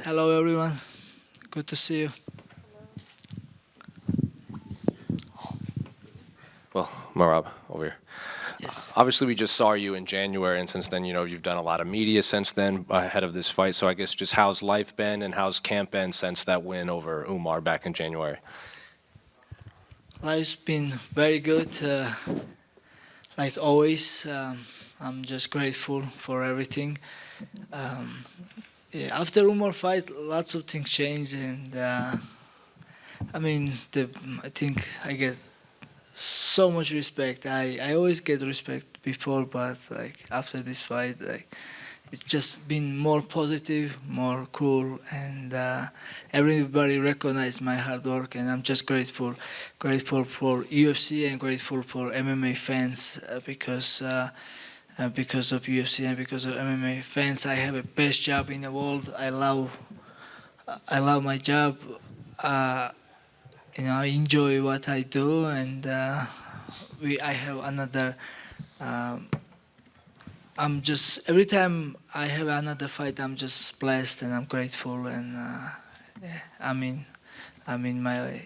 Hello, everyone. Good to see you. Well, Merab, over here. Yes. Obviously, we just saw you in January, and since then, you've done a lot of media since then ahead of this fight. So I guess just how's life been and how's camp been since that win over Umar back in January? Life's been very good. Like always, I'm just grateful for everything. Um, yeah, after Umar fight, lots of things changed, and I mean, I think I get so much respect. I always get respect before, but like after this fight, like it's just been more positive, more cool, and everybody recognized my hard work, and I'm just grateful for UFC and grateful for MMA fans because of UFC and because of MMA fans, I have a best job in the world. I love my job. Uh, I enjoy what I do, and I have another. Um, I'm just every time I have another fight, I'm just blessed and I'm grateful, and yeah, I'm in my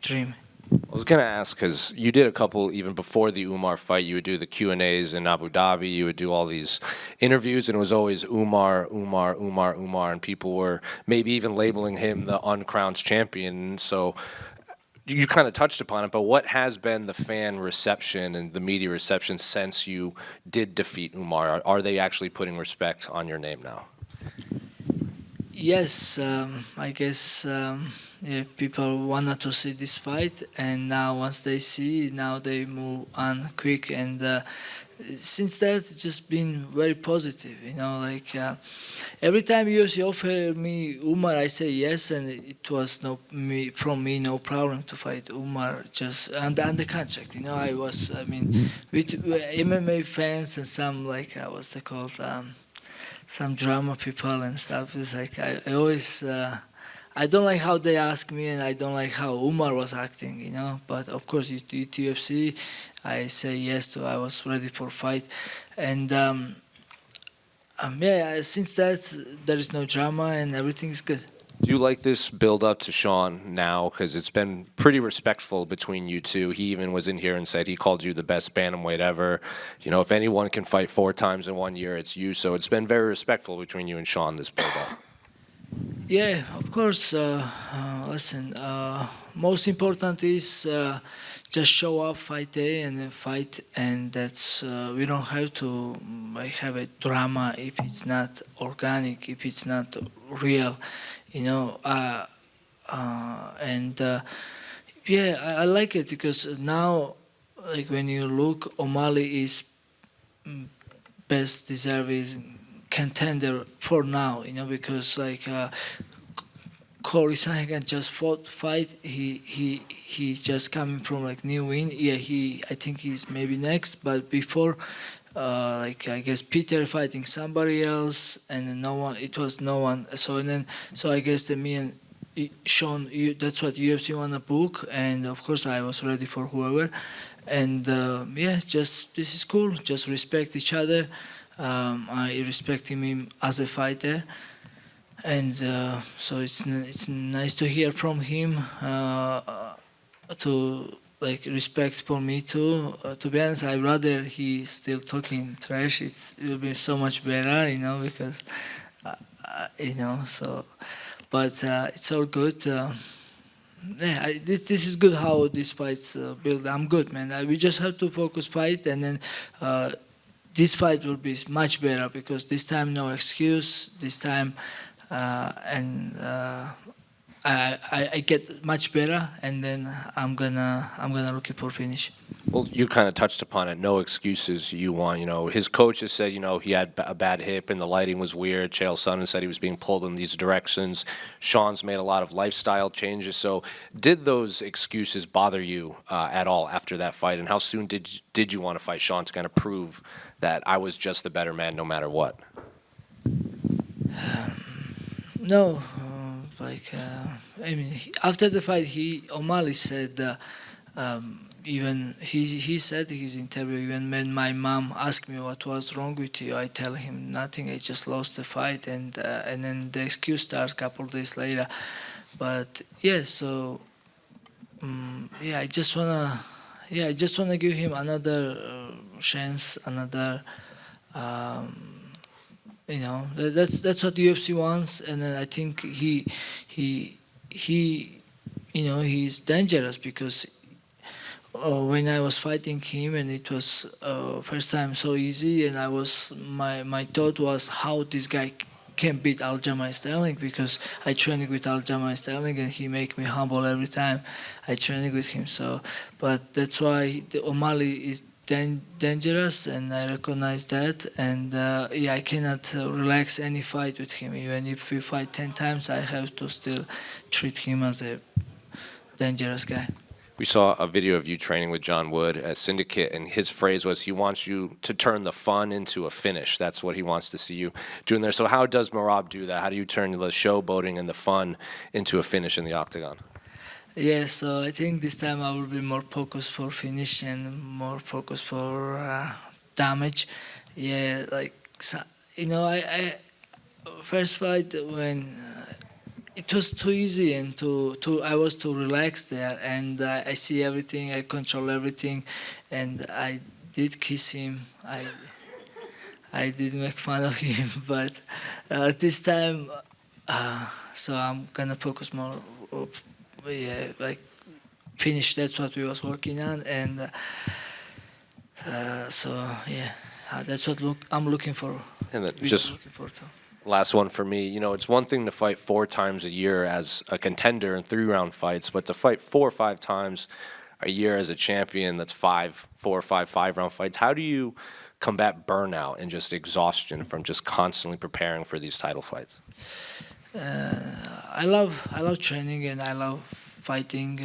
dream. I was gonna ask because you did a couple even before the Umar fight. You would do the Q&As in Abu Dhabi. You would do all these interviews, and it was always Umar, Umar, Umar, Umar, and people were maybe even labeling him the uncrowned champion. So you kind of touched upon it, but what has been the fan reception and the media reception since you did defeat Umar? Are they actually putting respect on your name now? Yes, I guess yeah, people wanted to see this fight, and now once they see, now they move on quick, and since that, it's just been very positive. Like every time UFC offer me Umar, I say yes, and it was no problem to fight Umar just under contract. With MMA fans and some like what's they called. Some drama people and stuff. It's like I always I don't like how they ask me, and I don't like how Umar was acting. But of course, at UFC, I say yes to. I was ready for fight, and yeah. Since that, there is no drama and everything is good. Do you like this build up to Sean now? Because it's been pretty respectful between you two. He even was in here and said he called you the best bantamweight ever. If anyone can fight 4 times in 1 year, it's you. So it's been very respectful between you and Sean, this build up. Yeah, of course. Listen, most important is just show up, fight day, and then fight, and that's we don't have to like have a drama if it's not organic, if it's not real, you know. And yeah, I like it because now, like when you look, O'Malley is mm, best deserving contender for now, because like Corey Sandhagen just fought fight. He just coming from like new win. Yeah, I think he's maybe next. But before, like I guess Peter fighting somebody else, and then no one. It was no one. So I guess the me and Sean. That's what UFC wanna book, and of course I was ready for whoever. And yeah, just this is cool. Just respect each other. I respect him as a fighter, and so it's nice to hear from him to like respect for me too. To be honest, I rather he still talking trash. It will be so much better, because so. But it's all good. Yeah, this is good how these fights build. I'm good, man. We just have to focus fight, and then this fight will be much better because this time no excuse. This time and I get much better, and then I'm gonna looking for finish. Well, you kind of touched upon it. No excuses you want. His coach has said, he had a bad hip and the lighting was weird. Chael Sonnen said he was being pulled in these directions. Sean's made a lot of lifestyle changes. So did those excuses bother you at all after that fight? And how soon did you want to fight Sean to kind of prove that I was just the better man no matter what? No, like after the fight, O'Malley said even he said in his interview, even when my mom asked me what was wrong with you, I tell him nothing. I just lost the fight, and then the excuse starts a couple days later. But yeah, so yeah, I just wanna give him another chance, another. Um, that's what UFC wants, and then I think he he he's dangerous because when I was fighting him and it was first time so easy, and my thought was how this guy can beat Aljamain Sterling, because I training with Aljamain Sterling and he make me humble every time I training with him. So, but that's why the O'Malley is dangerous, and I recognize that. And yeah, I cannot relax any fight with him. Even if we fight 10 times, I have to still treat him as a dangerous guy. We saw a video of you training with John Wood at Syndicate, and his phrase was he wants you to turn the fun into a finish. That's what he wants to see you doing there. So how does Merab do that? How do you turn the showboating and the fun into a finish in the octagon? Yeah, so I think this time I will be more focused for finish and more focused for damage. Yeah, like I first fight when it was too easy and too I was too relaxed there, and I see everything, I control everything, and I did kiss him. I did make fun of him, but this time, so I'm gonna focus more. Yeah, like finish. That's what we was working on, and so yeah, that's what I'm looking for. And then We are just looking for too. last one for me. It's one thing to fight 4 times a year as a contender in 3-round fights, but to fight 4 or 5 times a year as a champion, that's 5-round fights. How do you combat burnout and just exhaustion from just constantly preparing for these title fights? I love training and I love fighting.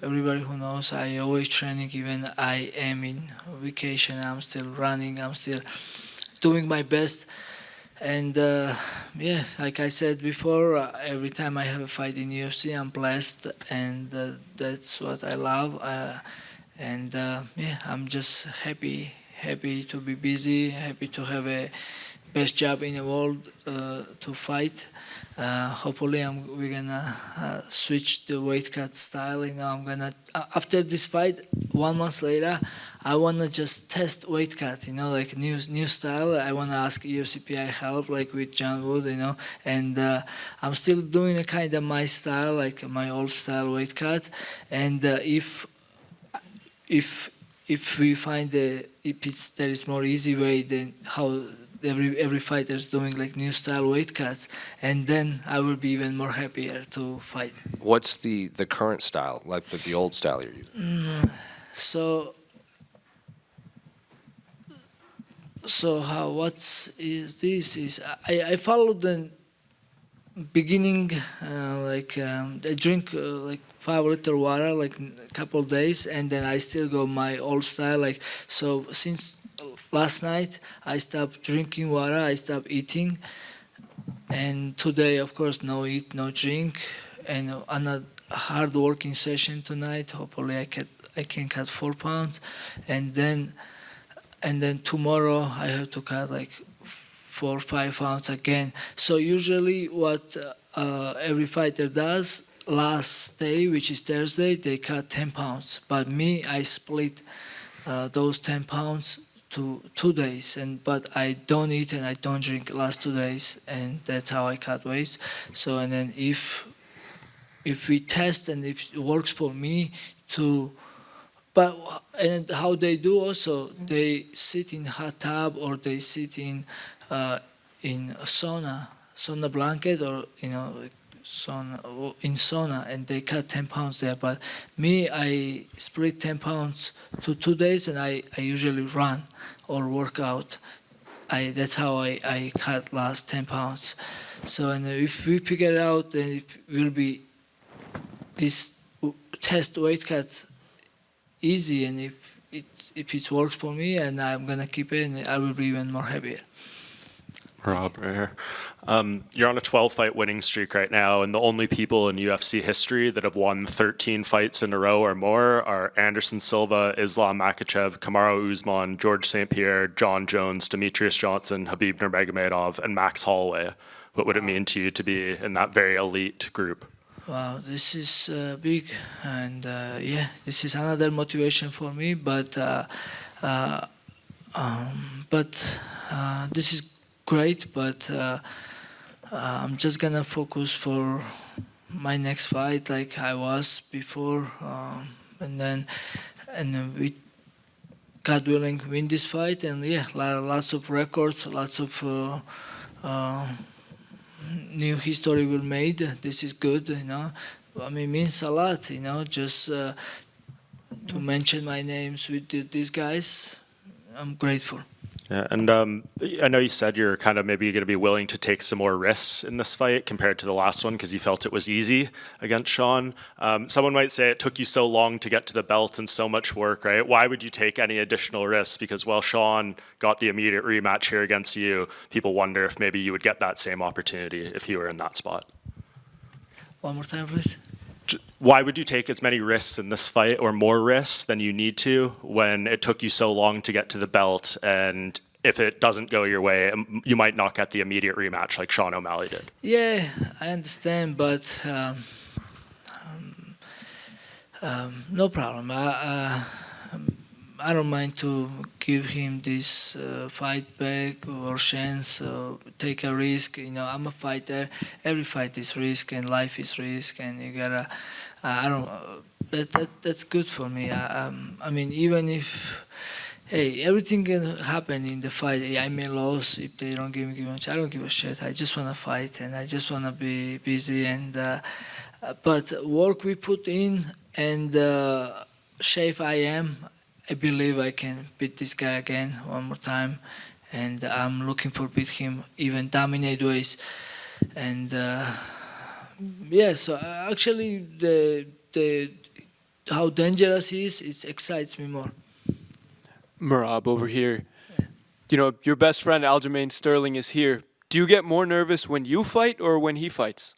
Everybody who knows, I always training. Even I am in vacation, I'm still running. I'm still doing my best. And yeah, like I said before, every time I have a fight in UFC, I'm blessed, and that's what I love. And yeah, I'm just happy to be busy, happy to have a best job in the world to fight. Hopefully, we're gonna switch the weight cut style. I'm gonna after this fight, 1 month later, I wanna just test weight cut. Like new style. I wanna ask UFCPI help, like with John Wood. And I'm still doing a kind of my style, like my old style weight cut. And if we find there is more easy way than how every fighter is doing, like new style weight cuts, and then I will be even more happier to fight. What's the current style, like the old style you're using? So how what is this is I follow the beginning, I drink like 5 liter water like a couple days, and then I still go my old style. Like, so since last night I stopped drinking water, I stopped eating, and today of course no eat, no drink, and on a hard working session tonight. Hopefully I can cut 4 pounds, and then tomorrow I have to cut like 4 or 5 pounds again. So usually what every fighter does, last day, which is Thursday, they cut 10 pounds. But me, I split those 10 pounds to 2 days, but I don't eat and I don't drink last 2 days, and that's how I cut weight. So, and then if we test and if it works for me to, but and how they do also, they sit in hot tub or they sit in a sauna blanket, or like in sauna, and they cut 10 pounds there. But me, I split 10 pounds to 2 days, and I usually run or work out. That's how I cut last 10 pounds. So, and if we figure it out, then it will be this test weight cuts easy, and if it works for me, and I'm gonna keep it, and I will be even more happier. Rob, right here. You're on a 12-fight winning streak right now, and the only people in UFC history that have won 13 fights in a row or more are Anderson Silva, Islam Makhachev, Kamaru Usman, George St. Pierre, John Jones, Demetrius Johnson, Khabib Nurmagomedov, and Max Holloway. What would it mean to you to be in that very elite group? Wow, this is big, and yeah, this is another motivation for me. But this is great. But I'm just gonna focus for my next fight, like I was before, and then we, God willing, win this fight, and yeah, lots of records, lots of. New history will made. This is good, you know. I mean, it means a lot, you know. Just to mention my names with these guys, I'm grateful. Yeah, and I know you said you're kind of maybe going to be willing to take some more risks in this fight compared to the last one because you felt it was easy against Sean. Someone might say it took you so long to get to the belt and so much work, right? Why would you take any additional risks? Because, well, Sean got the immediate rematch here against you. People wonder if maybe you would get that same opportunity if you were in that spot. One more time, please. Why would you take as many risks in this fight or more risks than you need to when it took you so long to get to the belt? And if it doesn't go your way, you might not get the immediate rematch like Sean O'Malley did. Yeah, I understand, but no problem. I don't mind to give him this fight back or chance, take a risk. You know, I'm a fighter. Every fight is risk, and life is risk, and you gotta. I don't. That's good for me. I mean, even if, hey, everything can happen in the fight. Hey, I may lose if they don't give me much. I don't give a shit. I just wanna fight, and I just wanna be busy. And but work we put in and shape I am. I believe I can beat this guy again one more time, and I'm looking for beat him even dominate ways. And yeah, so actually the how dangerous he is, it excites me more. Merab over here. You know, your best friend Aljamain Sterling is here. Do you get more nervous when you fight or when he fights?